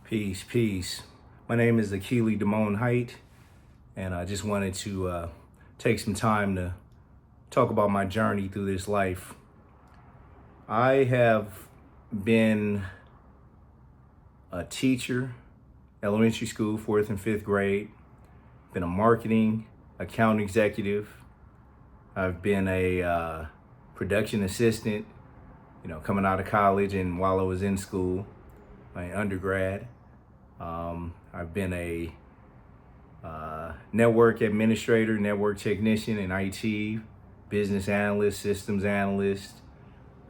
Peace, peace. My name is Akili Damone Height, and I just wanted to take some time to talk about my journey through this life. I have been a teacher, elementary school, fourth and fifth grade, been a marketing account executive. I've been a production assistant, coming out of college and while I was in school, my undergrad. I've been a network administrator, network technician in IT, business analyst, systems analyst,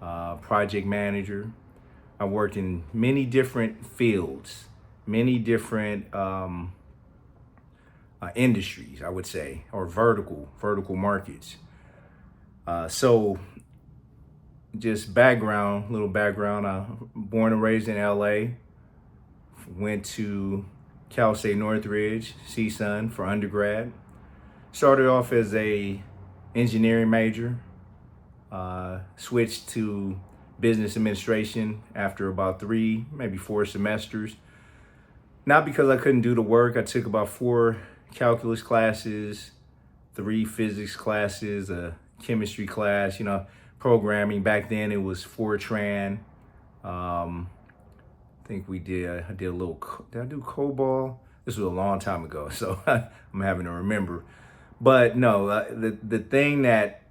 project manager. I worked in many different fields, many different industries, I would say, or vertical markets. So just little background. Born and raised in LA, went to Cal State Northridge, CSUN for undergrad. Started off as a engineering major, switched to business administration after about 3, maybe 4 semesters. Not because I couldn't do the work. I took about 4 calculus classes, 3 physics classes, a chemistry class, programming. Back then it was Fortran. I think I did a little, did I do COBOL? This was a long time ago, so I'm having to remember. But no, the thing that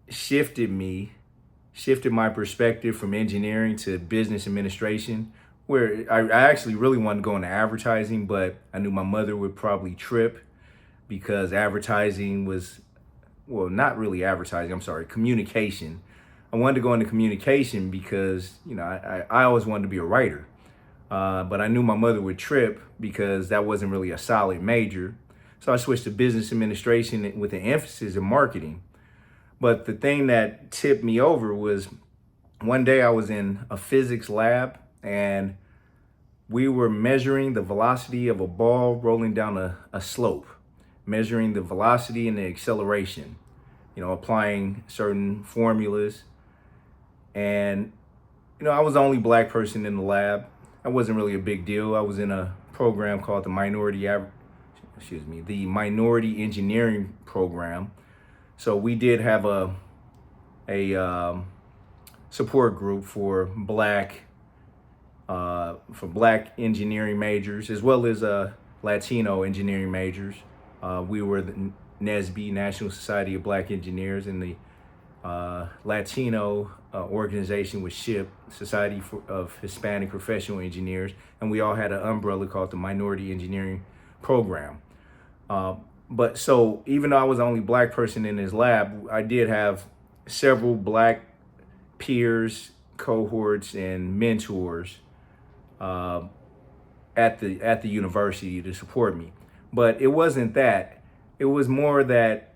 shifted my perspective from engineering to business administration, where I actually really wanted to go into advertising, but I knew my mother would probably trip because advertising was, well, not really advertising, I'm sorry, communication. I wanted to go into communication because, I always wanted to be a writer. But I knew my mother would trip because that wasn't really a solid major. So I switched to business administration with an emphasis in marketing. But the thing that tipped me over was one day I was in a physics lab and we were measuring the velocity of a ball rolling down a slope, measuring the velocity and the acceleration, applying certain formulas. And, I was the only black person in the lab. That wasn't really a big deal. I was in a program called the Minority Engineering Program. So we did have a support group for black engineering majors as well as Latino engineering majors. We were the NSBE, National Society of Black Engineers, and the Latino organization was SHIP, Society of Hispanic Professional Engineers, and we all had an umbrella called the Minority Engineering Program. But so even though I was the only black person in this lab, I did have several black peers, cohorts, and mentors at the university to support me. But it wasn't that. It was more that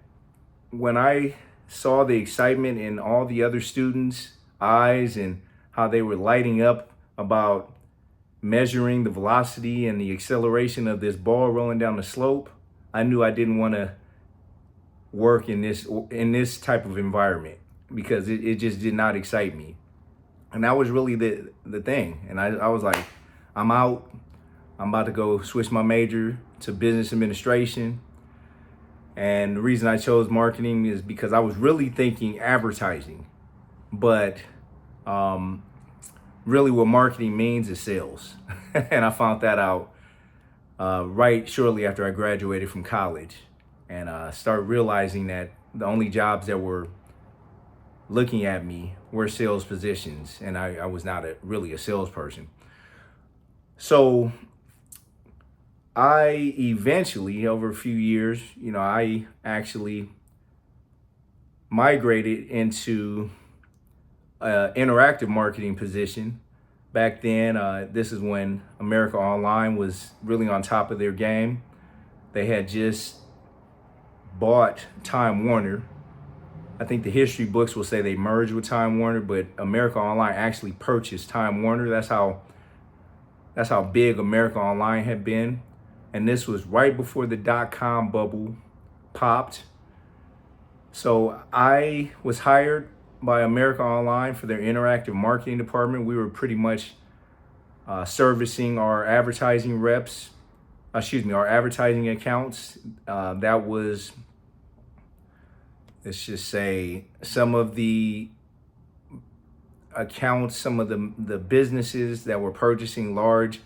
when I saw the excitement in all the other students' eyes and how they were lighting up about measuring the velocity and the acceleration of this ball rolling down the slope, I knew I didn't want to work in this type of environment because it just did not excite me. And that was really the thing. And I was like, I'm out. I'm about to go switch my major to business administration. And the reason I chose marketing is because I was really thinking advertising, but really what marketing means is sales. And I found that out right shortly after I graduated from college and started realizing that the only jobs that were looking at me were sales positions, and I was not really a salesperson. So I eventually, over a few years, I actually migrated into an interactive marketing position. Back then, this is when America Online was really on top of their game. They had just bought Time Warner. I think the history books will say they merged with Time Warner, but America Online actually purchased Time Warner. That's how big America Online had been. And this was right before the dot-com bubble popped. So I was hired by America Online for their interactive marketing department. We were pretty much servicing our advertising reps, our advertising accounts. That was, let's just say, some of the accounts, some of the businesses that were purchasing large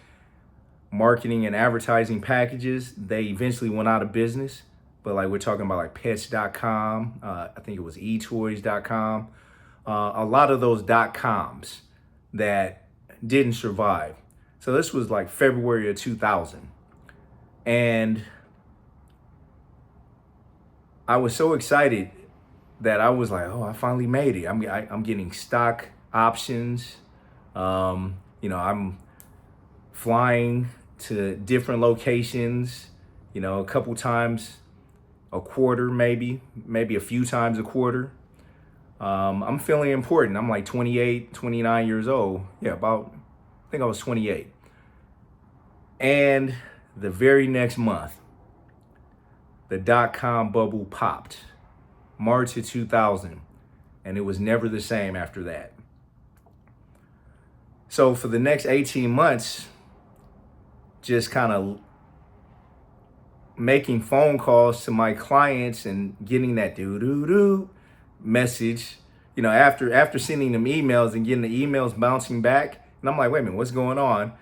marketing and advertising packages, they eventually went out of business. But like we're talking about like pets.com, I think it was etoys.com, a lot of those .coms that didn't survive. So this was like February of 2000. And I was so excited that I was like, oh, I finally made it. I'm getting stock options. I'm flying to different locations, a couple times a quarter, maybe a few times a quarter. I'm feeling important. I'm like 28, 29 years old. Yeah, I think I was 28. And the very next month, the .com bubble popped, March of 2000, and it was never the same after that. So for the next 18 months, just kind of making phone calls to my clients and getting that doo-doo-doo message, after sending them emails and getting the emails bouncing back. And I'm like, wait a minute, what's going on?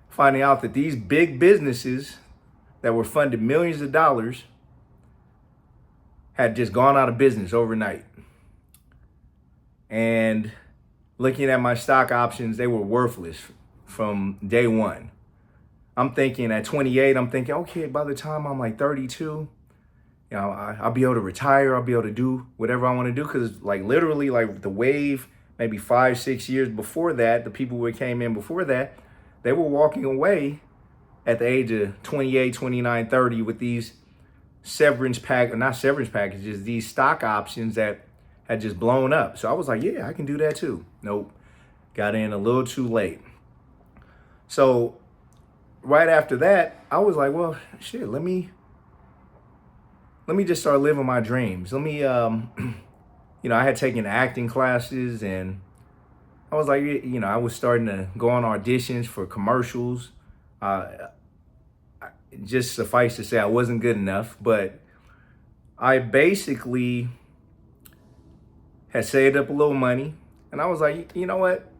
Finding out that these big businesses that were funded millions of dollars had just gone out of business overnight. And looking at my stock options, they were worthless from day one. I'm thinking at 28, okay, by the time I'm like 32, I'll be able to retire. I'll be able to do whatever I want to do. Because like literally like the wave, maybe 5-6 years before that, the people who came in before that, they were walking away at the age of 28, 29, 30 with these not severance packages, these stock options that had just blown up. So I was like, yeah, I can do that too. Nope. Got in a little too late. So right after that, I was like, well, shit, let me just start living my dreams. Let me, I had taken acting classes, and I was like, I was starting to go on auditions for commercials. Just suffice to say, I wasn't good enough, but I basically had saved up a little money, and I was like, you know what?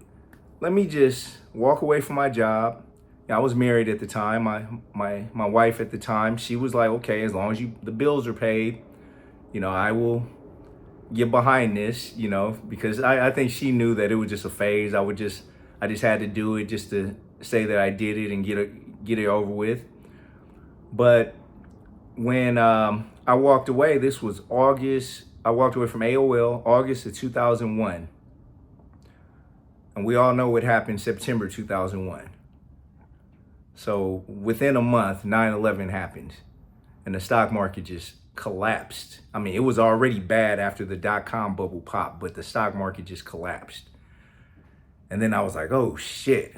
Let me just walk away from my job. I was married at the time. My wife at the time, she was like, okay, as long as the bills are paid, I will get behind this, because I think she knew that it was just a phase. I just had to do it just to say that I did it and get it over with. But when I walked away, this was August. I walked away from AOL, August of 2001. And we all know what happened September 2001. So within a month, 9/11 happened, and the stock market just collapsed. I mean, it was already bad after the .com bubble popped, but the stock market just collapsed. And then I was like, oh shit,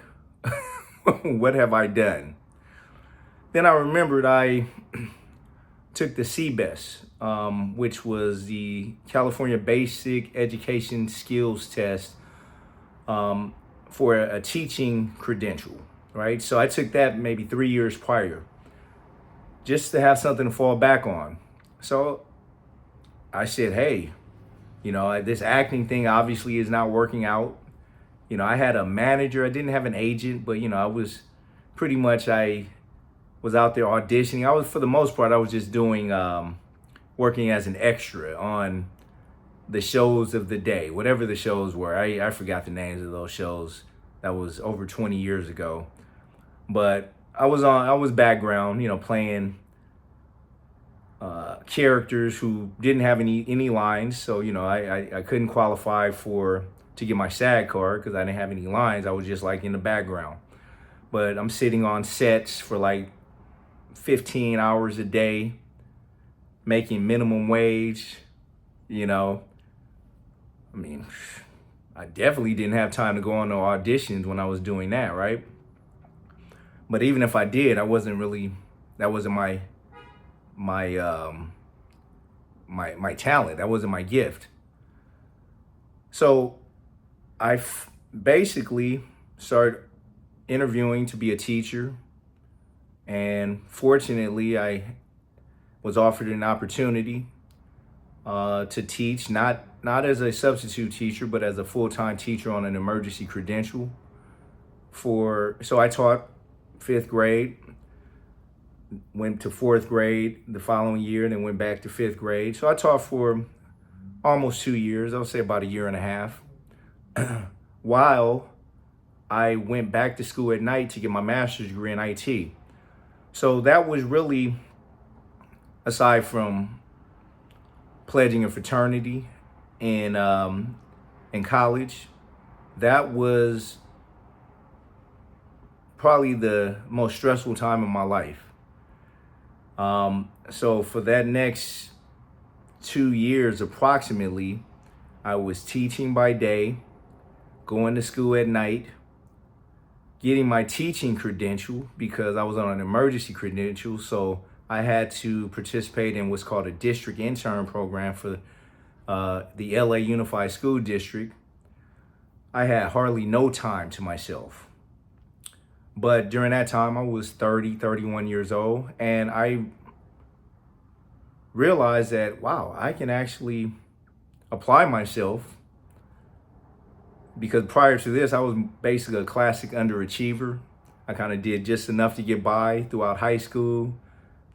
what have I done? Then I remembered I took the CBEST, which was the California Basic Education Skills Test, for a teaching credential, right? So I took that maybe 3 years prior, just to have something to fall back on. So I said, hey, this acting thing obviously is not working out. I had a manager. I didn't have an agent, but, I was pretty much, I was out there auditioning. For the most part, I was just doing, working as an extra on the shows of the day, whatever the shows were. I forgot the names of those shows. That was over 20 years ago. But I was background, playing characters who didn't have any lines. So, I couldn't qualify to get my SAG card because I didn't have any lines. I was just like in the background. But I'm sitting on sets for like 15 hours a day, making minimum wage, I mean, I definitely didn't have time to go on no auditions when I was doing that, right? But even if I did, that wasn't my talent. That wasn't my gift. So I basically started interviewing to be a teacher. And fortunately, I was offered an opportunity to teach, not as a substitute teacher, but as a full-time teacher on an emergency credential. So I taught 5th grade, went to 4th grade the following year, and then went back to 5th grade. So I taught for almost 2 years, I would say about 1.5 years, while I went back to school at night to get my master's degree in IT. So that was really, aside from pledging a fraternity in college, that was probably the most stressful time of my life. So for that next 2 years approximately, I was teaching by day, going to school at night, getting my teaching credential because I was on an emergency credential. So I had to participate in what's called a district intern program for the LA Unified School District. I had hardly no time to myself. But during that time, I was 31 years old, and I realized that, wow, I can actually apply myself, because prior to this, I was basically a classic underachiever. I kind of did just enough to get by throughout high school,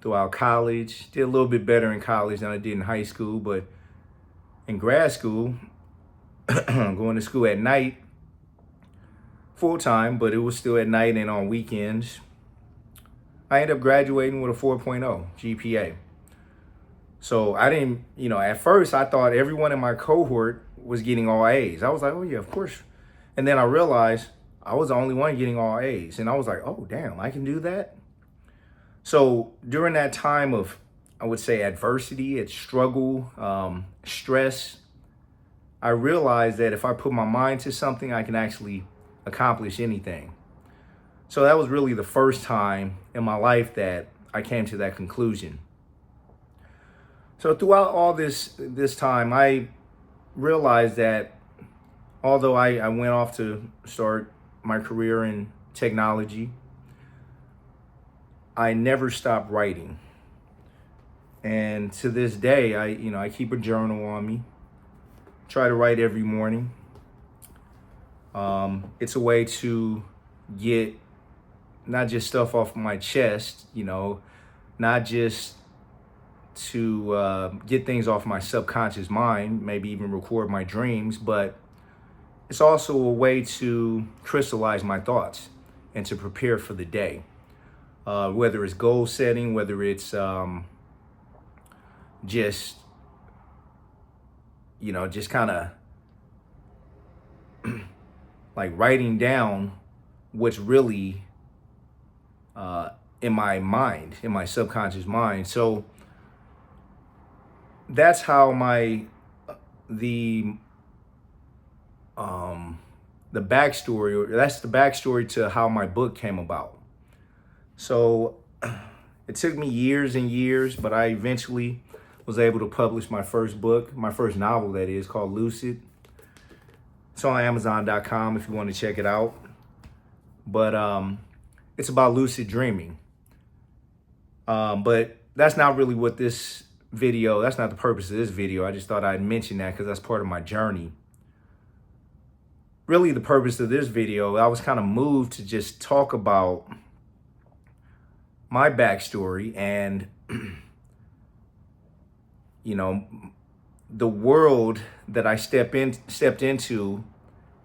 throughout college. Did a little bit better in college than I did in high school, but in grad school, going to school at night, full time, but it was still at night and on weekends, I ended up graduating with a 4.0 GPA. So I didn't, at first I thought everyone in my cohort was getting all A's. I was like, oh yeah, of course. And then I realized I was the only one getting all A's. And I was like, oh damn, I can do that. So during that time of, I would say, adversity, struggle, stress, I realized that if I put my mind to something, I can actually accomplish anything. So that was really the first time in my life that I came to that conclusion. So throughout all this time, I realized that although I went off to start my career in technology, I never stopped writing. And to this day, I keep a journal on me. Try to write every morning. It's a way to get not just stuff off my chest, not just to get things off my subconscious mind, maybe even record my dreams, but it's also a way to crystallize my thoughts and to prepare for the day. Whether it's goal setting, whether it's just kind of like writing down what's really in my mind, in my subconscious mind. So that's how the backstory, that's the backstory to how my book came about. So it took me years and years, but I eventually was able to publish my first book, my first novel, that is, called Lucid. It's on Amazon.com if you want to check it out. But it's about lucid dreaming. But that's not really what this video, that's not the purpose of this video. I just thought I'd mention that because that's part of my journey. Really, the purpose of this video, I was kind of moved to just talk about my backstory and, the world that I stepped into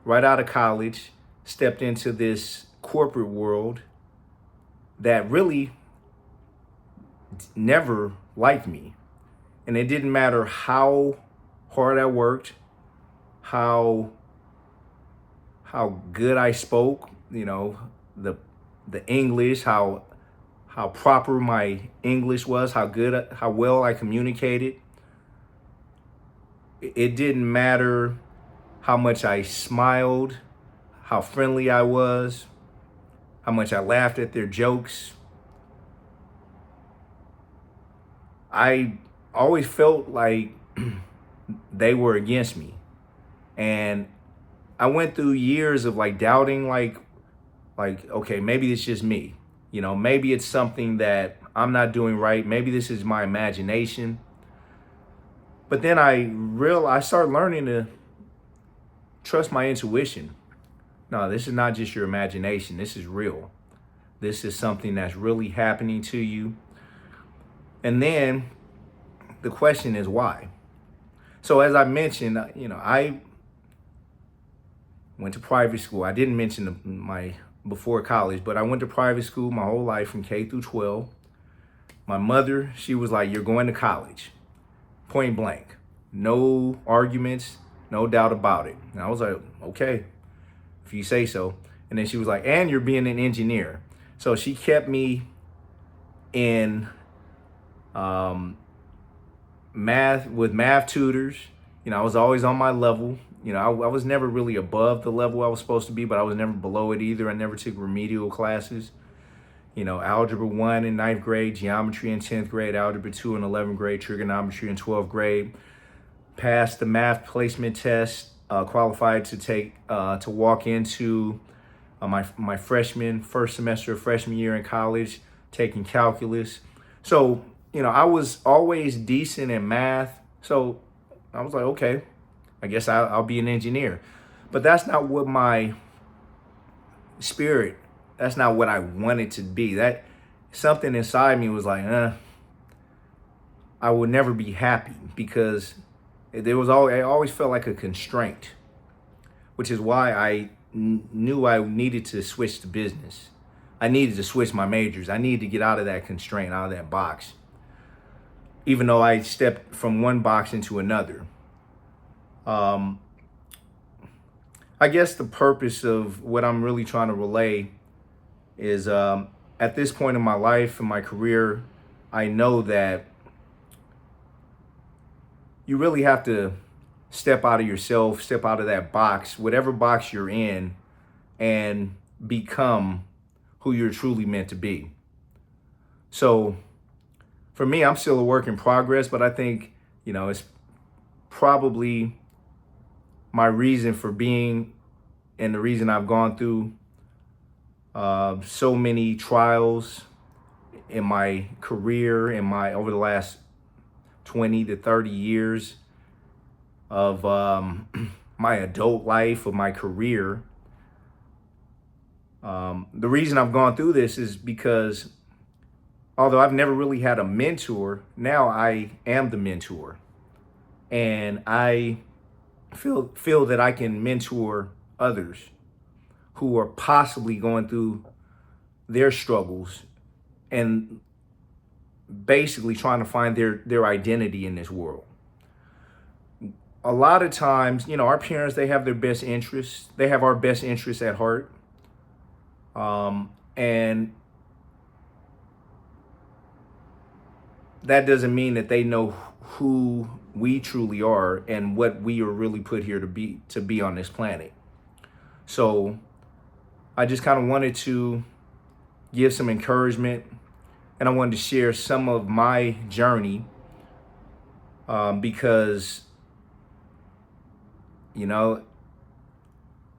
right out of college, stepped into this corporate world that really never liked me. And it didn't matter how hard I worked, how good I spoke, the English, how proper my English was, how well I communicated. It didn't matter how much I smiled, how friendly I was, how much I laughed at their jokes. I always felt like they were against me. And I went through years of doubting Like, okay, maybe it's just me. Maybe it's something that I'm not doing right. Maybe this is my imagination. But then I started learning to trust my intuition. No, this is not just your imagination. This is real. This is something that's really happening to you. And then the question is why? So as I mentioned, I went to private school. I didn't mention my before college, but I went to private school my whole life from K through 12. My mother, she was like, "You're going to college." Point blank. No arguments, no doubt about it. And I was like, "Okay, if you say so." And then she was like, "And you're being an engineer." So she kept me in math tutors. I was always on my level. I was never really above the level I was supposed to be, but I was never below it either. I never took remedial classes. Algebra 1 in 9th grade, geometry in 10th grade, algebra 2 in 11th grade, trigonometry in 12th grade. Passed the math placement test, qualified to walk into my first semester of freshman year in college, taking calculus. So, I was always decent in math. So I was like, okay, I guess I'll be an engineer. But that's not what my spirit, that's not what I wanted to be. That something inside me was like, I would never be happy because it always felt like a constraint, which is why I knew I needed to switch to business. I needed to switch my majors. I needed to get out of that constraint, out of that box. Even though I stepped from one box into another. I guess the purpose of what I'm really trying to relay is at this point in my life and my career, I know that you really have to step out of yourself, step out of that box, whatever box you're in, and become who you're truly meant to be. So for me, I'm still a work in progress, but I think, it's probably my reason for being and the reason I've gone through so many trials in my career, over the last 20 to 30 years of my adult life, of my career. The reason I've gone through this is because although I've never really had a mentor, now I am the mentor. And I feel that I can mentor others who are possibly going through their struggles and basically trying to find their identity in this world. A lot of times, our parents, they have their best interests. They have our best interests at heart. And that doesn't mean that they know who we truly are and what we are really put here to be on this planet. So I just kind of wanted to give some encouragement, and I wanted to share some of my journey because,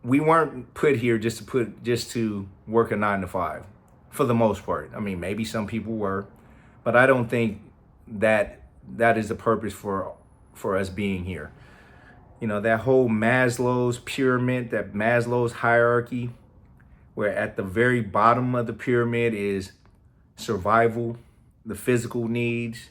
we weren't put here just to work a 9 to 5 for the most part. I mean, maybe some people were, but I don't think that is the purpose for us being here. That whole Maslow's pyramid, that Maslow's hierarchy, where at the very bottom of the pyramid is survival, the physical needs,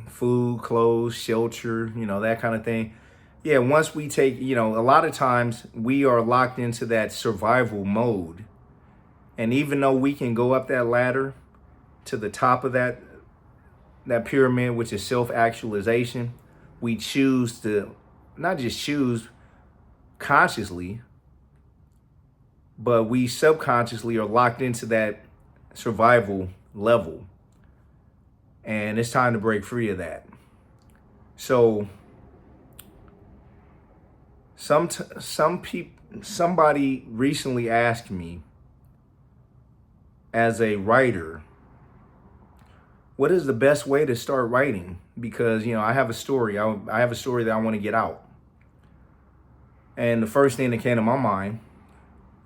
food, clothes, shelter, that kind of thing. Yeah, once we take, a lot of times we are locked into that survival mode. And even though we can go up that ladder to the top of that pyramid, which is self-actualization, we choose to not just choose consciously, but we subconsciously are locked into that survival level. And it's time to break free of that. So somebody recently asked me, as a writer, what is the best way to start writing? Because, I have a story. I have a story that I want to get out. And the first thing that came to my mind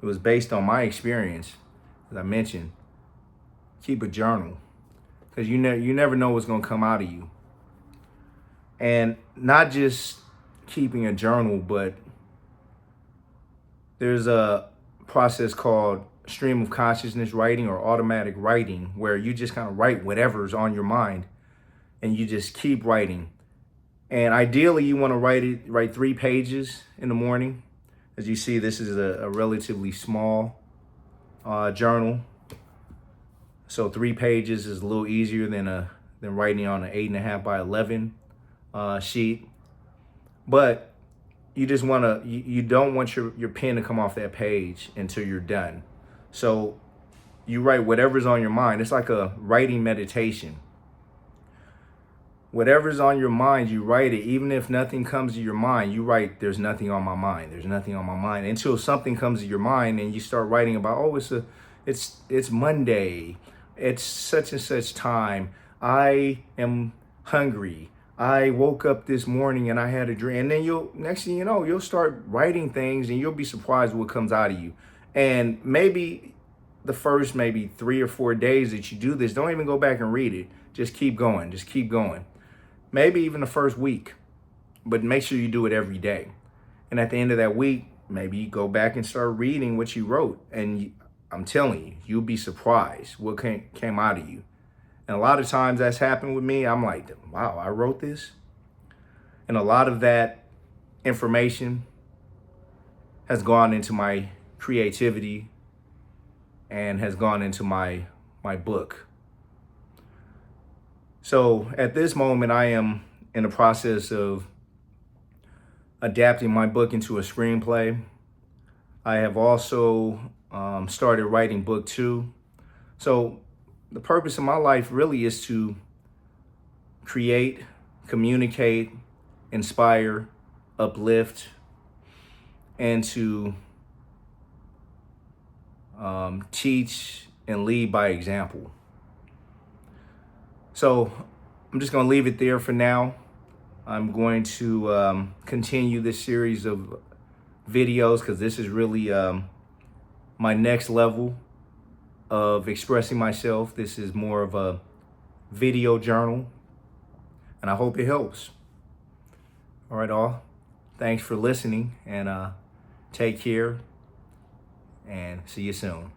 It was based on my experience. As I mentioned, keep a journal, because you never know what's gonna come out of you. And not just keeping a journal, but there's a process called stream of consciousness writing or automatic writing, where you just kind of write whatever's on your mind and you just keep writing. And ideally you want to write 3 pages in the morning. As you see, this is a relatively small journal. So 3 pages is a little easier than writing on an 8.5 by 11 sheet. But you just want to, you don't want your pen to come off that page until you're done. So you write whatever's on your mind. It's like a writing meditation. Whatever's on your mind, you write it. Even if nothing comes to your mind, you write, there's nothing on my mind. There's nothing on my mind, until something comes to your mind and you start writing about, oh, it's Monday. It's such and such time. I am hungry. I woke up this morning and I had a dream. And then next thing you know, you'll start writing things and you'll be surprised what comes out of you. And maybe the first 3 or 4 days that you do this, don't even go back and read it. Just keep going. Just keep going. Maybe even the first week, but make sure you do it every day. And at the end of that week, maybe you go back and start reading what you wrote. And I'm telling you, you'll be surprised what came out of you. And a lot of times that's happened with me. I'm like, wow, I wrote this. And a lot of that information has gone into my creativity and has gone into my book. So at this moment, I am in the process of adapting my book into a screenplay. I have also started writing book 2. So the purpose of my life really is to create, communicate, inspire, uplift, and to teach and lead by example. So I'm just going to leave it there for now. I'm going to continue this series of videos, because this is really my next level of expressing myself. This is more of a video journal, and I hope it helps. All right, all. Thanks for listening, and take care, and see you soon.